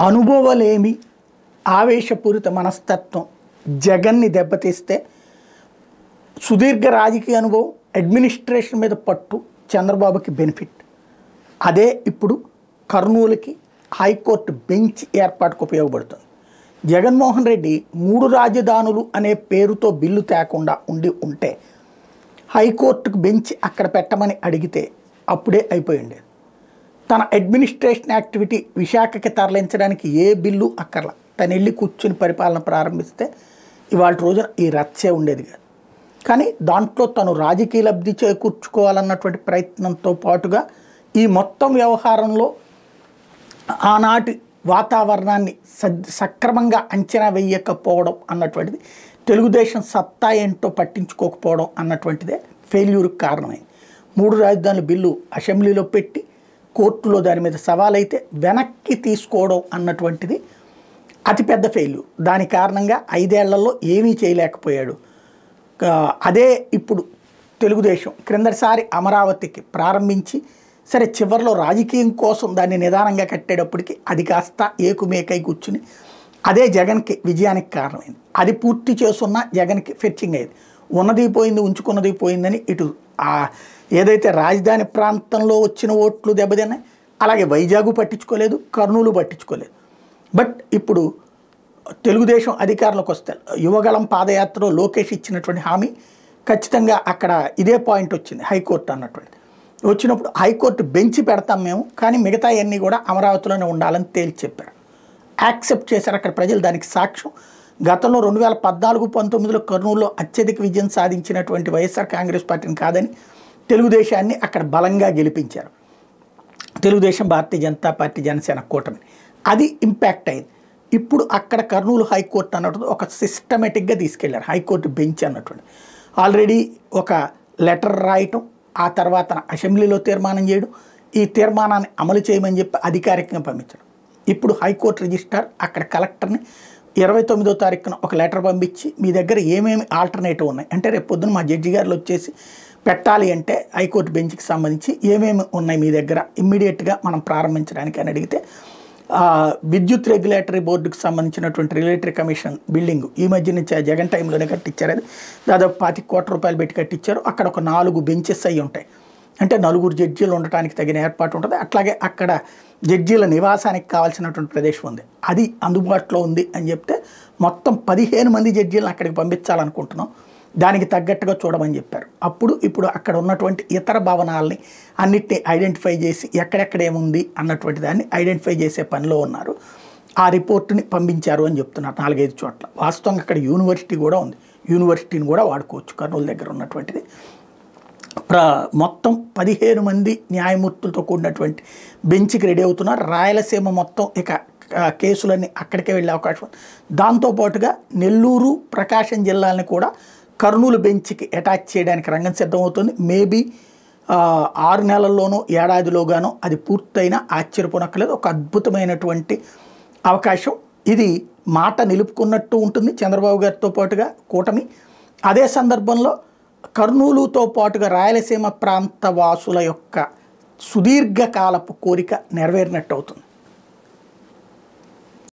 అనుభవలేమి, ఆవేశపూరిత మనస్తత్వం జగన్ని దెబ్బతీస్తే సుదీర్ఘ రాజకీయ అనుభవం, అడ్మినిస్ట్రేషన్ మీద పట్టు చంద్రబాబుకి బెనిఫిట్. అదే ఇప్పుడు కర్నూలుకి హైకోర్టు బెంచ్ ఏర్పాటుకు ఉపయోగపడుతుంది. జగన్మోహన్ రెడ్డి 3 రాజధానులు అనే పేరుతో బిల్లు తేకుండా ఉంటే హైకోర్టుకు బెంచ్ అక్కడ పెట్టమని అడిగితే అప్పుడే అయిపోయి ఉండేది. తన అడ్మినిస్ట్రేషన్ యాక్టివిటీ విశాఖకి తరలించడానికి ఏ బిల్లు అక్కర్లా, తను వెళ్ళి కూర్చుని పరిపాలన ప్రారంభిస్తే ఇవాళ రోజున ఈ రచ్చే ఉండేది కాదు. కానీ దాంట్లో తను రాజకీయ లబ్ధి చేకూర్చుకోవాలన్నటువంటి ప్రయత్నంతో పాటుగా ఈ మొత్తం వ్యవహారంలో ఆనాటి వాతావరణాన్ని సక్రమంగా అంచనా వేయకపోవడం అన్నటువంటిది, తెలుగుదేశం సత్తా ఏంటో పట్టించుకోకపోవడం అన్నటువంటిదే ఫెయిల్యూర్కి కారణమైంది. 3 రాజధానుల బిల్లు అసెంబ్లీలో పెట్టి కోర్టులో దాని మీద సవాలైతే వెనక్కి తీసుకోవడం అన్నటువంటిది అతిపెద్ద ఫెయిల్యూర్. దాని కారణంగా 5 ఏళ్లలో ఏమీ చేయలేకపోయాడు. అదే ఇప్పుడు తెలుగుదేశం క్రిందటిసారి అమరావతికి ప్రారంభించి సరే చివరిలో రాజకీయం కోసం దాన్ని నిదానంగా కట్టేటప్పటికి అది కాస్త ఏకుమేకై కూర్చుని అదే జగన్కి విజయానికి కారణమైంది. అది పూర్తి చేస్తున్నా జగన్కి ఫెచ్చింగ్ అయ్యేది. ఉన్నది పోయింది, ఉంచుకున్నది పోయిందని ఇటు ఏదైతే రాజధాని ప్రాంతంలో వచ్చిన ఓట్లు దెబ్బతిన్నాయి, అలాగే వైజాగ్ పట్టించుకోలేదు, కర్నూలు పట్టించుకోలేదు. బట్ ఇప్పుడు తెలుగుదేశం అధికారంలోకి వస్తే యువగళం పాదయాత్రలో లోకేష్ ఇచ్చినటువంటి హామీ ఖచ్చితంగా అక్కడ ఇదే పాయింట్ వచ్చింది. హైకోర్టు అన్నటువంటి వచ్చినప్పుడు హైకోర్టు బెంచ్ పెడతాం మేము, కానీ మిగతా అన్నీ కూడా అమరావతిలోనే ఉండాలని తేల్చి చెప్పారు. యాక్సెప్ట్ చేశారు అక్కడ ప్రజలు. దానికి సాక్ష్యం గతంలో 2014-19లో కర్నూలులో అత్యధిక విజయం సాధించినటువంటి వైఎస్ఆర్ కాంగ్రెస్ పార్టీని కాదని తెలుగుదేశాన్ని అక్కడ బలంగా గెలిపించారు. తెలుగుదేశం, భారతీయ జనతా పార్టీ, జనసేన కూటమి. అది ఇంపాక్ట్ అయింది. ఇప్పుడు అక్కడ కర్నూలు హైకోర్టు అన్నట్టు ఒక సిస్టమేటిక్గా తీసుకెళ్లారు. హైకోర్టు బెంచ్ అన్నటువంటి ఆల్రెడీ ఒక లెటర్ రాయటం, ఆ తర్వాత అసెంబ్లీలో తీర్మానం చేయడం, ఈ తీర్మానాన్ని అమలు చేయమని చెప్పి అధికారికంగా పంపించడం. ఇప్పుడు హైకోర్టు రిజిస్ట్రార్ అక్కడ కలెక్టర్ని 29వ తారీఖున ఒక లెటర్ పంపించి మీ దగ్గర ఏమేమి ఆల్టర్నేటివ్ ఉన్నాయి అంటే రేపు పొద్దున మా జడ్జి గారు వచ్చేసి పెట్టాలి అంటే హైకోర్టు బెంచ్కి సంబంధించి ఏమేమి ఉన్నాయి మీ దగ్గర ఇమ్మీడియట్గా మనం ప్రారంభించడానికి అని అడిగితే విద్యుత్ రెగ్యులేటరీ బోర్డుకి సంబంధించినటువంటి రెగ్యులేటరీ కమిషన్ బిల్డింగ్ ఈ మధ్య నుంచి జగన్ టైంలోనే కట్టించారు. అది దాదాపు 25 కోట్ల రూపాయలు పెట్టి కట్టించారు. అక్కడ ఒక 4 బెంచెస్ అయి ఉంటాయి. అంటే 4 జడ్జీలు ఉండటానికి తగిన ఏర్పాటు ఉంటుంది. అట్లాగే అక్కడ జడ్జీల నివాసానికి కావాల్సినటువంటి ప్రదేశం ఉంది, అది అందుబాటులో ఉంది అని చెప్తే మొత్తం 15 మంది జడ్జీలను అక్కడికి పంపించాలనుకుంటున్నాం, దానికి తగ్గట్టుగా చూడమని చెప్పారు. ఇప్పుడు అక్కడ ఉన్నటువంటి ఇతర భవనాలని అన్నిటినీ ఐడెంటిఫై చేసి ఎక్కడెక్కడ ఏముంది అన్నటువంటి దాన్ని ఐడెంటిఫై చేసే పనిలో ఉన్నారు. ఆ రిపోర్టుని పంపించారు అని చెప్తున్నారు 4-5 చోట్ల. వాస్తవంగా అక్కడ యూనివర్సిటీ కూడా ఉంది, యూనివర్సిటీని కూడా వాడుకోవచ్చు కర్నూలు దగ్గర ఉన్నటువంటిది. మొత్తం 15 మంది న్యాయమూర్తులతో కూడినటువంటి బెంచ్కి రెడీ అవుతున్నారు. రాయలసీమ మొత్తం ఇక కేసులన్నీ అక్కడికే వెళ్ళే అవకాశం ఉంది. దాంతోపాటుగా నెల్లూరు, ప్రకాశం జిల్లాలని కూడా కర్నూలు బెంచ్కి అటాచ్ చేయడానికి రంగం సిద్ధమవుతుంది. మేబీ 6 నెలల్లోనూ ఏడాదిలోగానో అది పూర్తయినా ఆశ్చర్యపోనక్కలేదు. ఒక అద్భుతమైనటువంటి అవకాశం ఇది. మాట నిలుపుకున్నట్టు ఉంటుంది చంద్రబాబు గారితో పాటుగా కూటమి. అదే సందర్భంలో కర్నూలుతో పాటుగా రాయలసీమ ప్రాంత వాసుల యొక్క సుదీర్ఘకాలపు కోరిక నెరవేరినట్టు అవుతుంది.